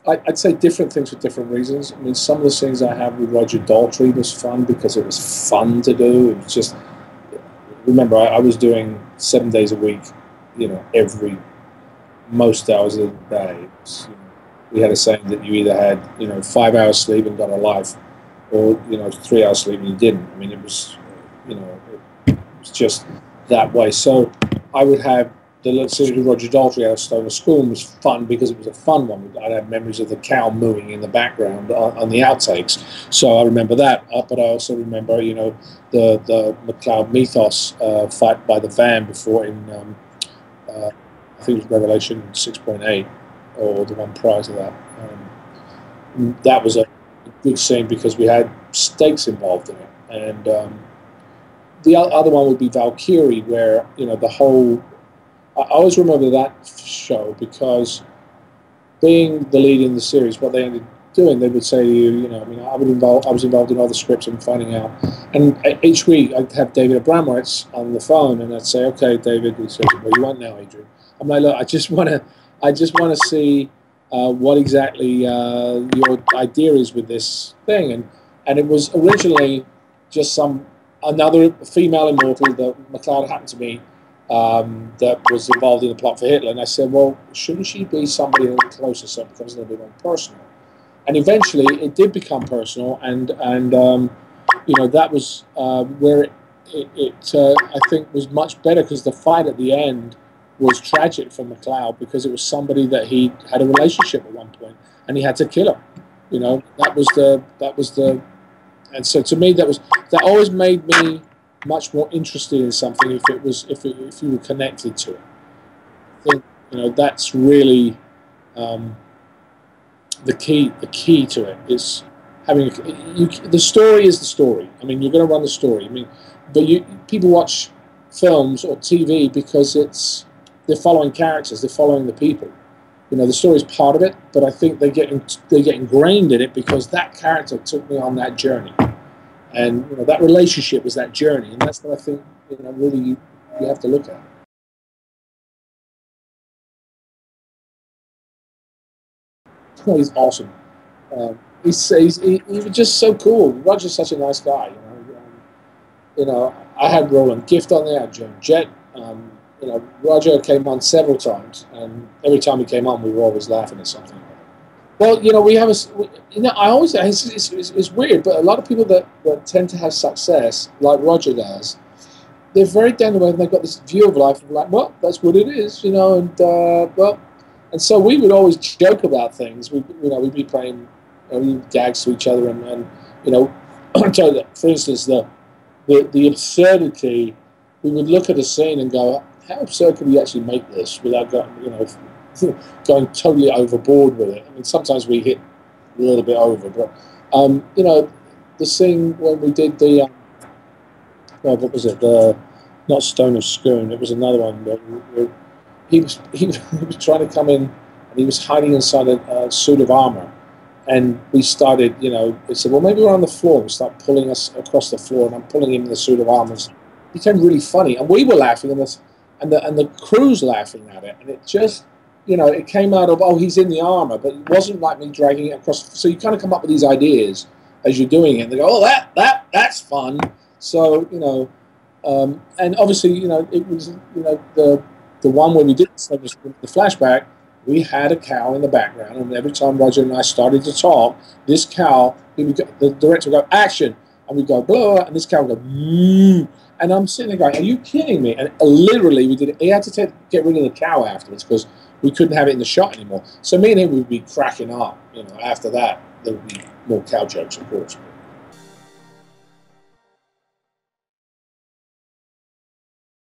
I'd say different things for different reasons. I mean, some of the scenes I have with Roger Daltrey was fun because it was fun to do. It was just, remember, I was doing 7 days a week, you know, most hours of the day. It was, you know, we had a saying that you either had, you know, 5 hours sleep and got a life, or, you know, 3 hours sleep and you didn't. I mean, it was, you know, it was just that way. So I would have the series with Roger Daltrey out of Stoner School was fun because it was a fun one. I'd have memories of the cow mooing in the background on the outtakes. So I remember that. But I also remember, you know, the MacLeod Mythos fight by the van before in, I think it was Revelation 6.8 or the one prior to that. That was a good scene because we had stakes involved in it. And the other one would be Valkyrie, where, you know, the whole... I always remember that show because being the lead in the series, what they ended up doing, they would say to you, you know, I mean, I was involved in all the scripts and finding out. And each week I'd have David Abramowitz on the phone, and I'd say, okay, David, he says, what do you want now, Adrian? I'm like, look, I just want to see what exactly your idea is with this thing. And it was originally just another female immortal that MacLeod happened to meet, that was involved in the plot for Hitler, and I said, well, shouldn't she be somebody a little closer so it becomes a little bit more personal? And eventually it did become personal, and you know, that was where it I think was much better, because the fight at the end was tragic for MacLeod because it was somebody that he had a relationship at one point and he had to kill her. You know, that was the and so to me that always made me much more interested in something if you were connected to it. I think, you know, that's really the key to it is having the story is the story. I mean, you're going to run the story. I mean, but people watch films or TV because they're following characters, they're following the people. You know, the story is part of it, but I think they get ingrained in it because that character took me on that journey. And, you know, that relationship was that journey, and that's what I think, you know, really you have to look at. Oh, he's awesome. He was just so cool. Roger's such a nice guy. You know, I had Roland Gift on there, I had Joan Jett. You know, Roger came on several times, and every time he came on, we were always laughing at something. Well, you know, we have you know, I always, it's weird, but a lot of people that tend to have success, like Roger does, they're very down to earth, and they've got this view of life of like, well, that's what it is, you know, and well, and so we would always joke about things. You know, we'd be playing, you know, gags to each other, and you know, for instance, the absurdity. We would look at a scene and go, how absurd can we actually make this without going, you know, going totally overboard with it? I mean, sometimes we hit a little bit over, but you know, the scene when we did the well, what was it? Not Stone of Schoon. It was another one. Where he was trying to come in, and he was hiding inside a suit of armor. And we started, you know, we said, well, maybe we're on the floor. We start pulling us across the floor, and I'm pulling him in the suit of armor. It became really funny, and we were laughing, and the crew's laughing at it, and it just, you know, it came out of, oh, he's in the armor, but it wasn't like me dragging it across. So you kind of come up with these ideas as you're doing it, and they go, oh, that's fun. So, you know, and obviously, you know, it was, you know, the one where we did the flashback, we had a cow in the background, and every time Roger and I started to talk, this cow, the director would go, action, and we'd go, blah, and this cow would go, mmm, and I'm sitting there going, are you kidding me? And literally, we did it. He had to get rid of the cow afterwards because we couldn't have it in the shot anymore. So me and him would be cracking up. You know, after that, there would be more cow jokes, of course.